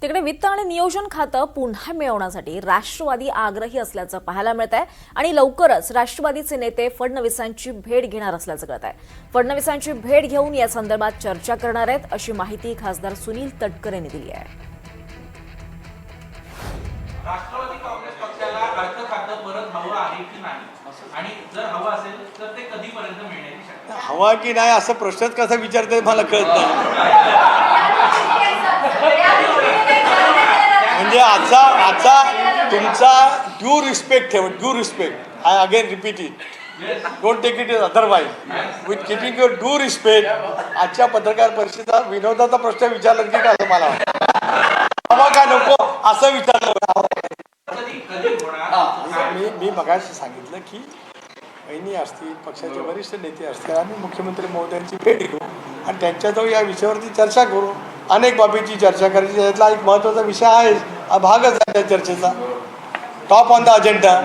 तिकडे वित्त आणि नियोजन खातं पुन्हा मिळवण्यासाठी राष्ट्रवादी आग्रही असल्याचं पाहायला मिळत आहे आणि लवकरच राष्ट्रवादीचे नेते फडणवीसांची भेट घेणार असल्याचं कळत आहे। फडणवीसांची भेट घेऊन या संदर्भात चर्चा करणार आहेत अशी माहिती खासदार सुनील तटकरे यांनी दिली आहे। राष्ट्रवादी काँग्रेस पक्षाला अर्थ खातं परत हवं आहे की नाही आणि जर हवं असेल तर ते कधीपर्यंत मिळण्याची शक्यता आहे? हवा की नाही असं प्रश्नच कसा विचारते मला कळत नाही। म्हणजे आजचा तुमचा ड्यू रिस्पेक्ट ठेवा, due respect. I again repeat it, don't take it is otherwise, with keeping your due respect. आजच्या पत्रकार परिषदेत विनोदाचा प्रश्न विचारला की काय मला हवा का नको असं विचारलं। मी मगाशी सांगितलं की बहिणी असतील, पक्षाचे वरिष्ठ नेते असतील, आम्ही मुख्यमंत्री महोदयांची भेट घेऊ आणि त्यांच्याजवळ या विषयावरती चर्चा करू। अनेक बाबींची चर्चा करायची, त्यातला एक महत्त्वाचा विषय आहे, हा भागच आहे त्या चर्चेचा, टॉप ऑन द अजेंडा।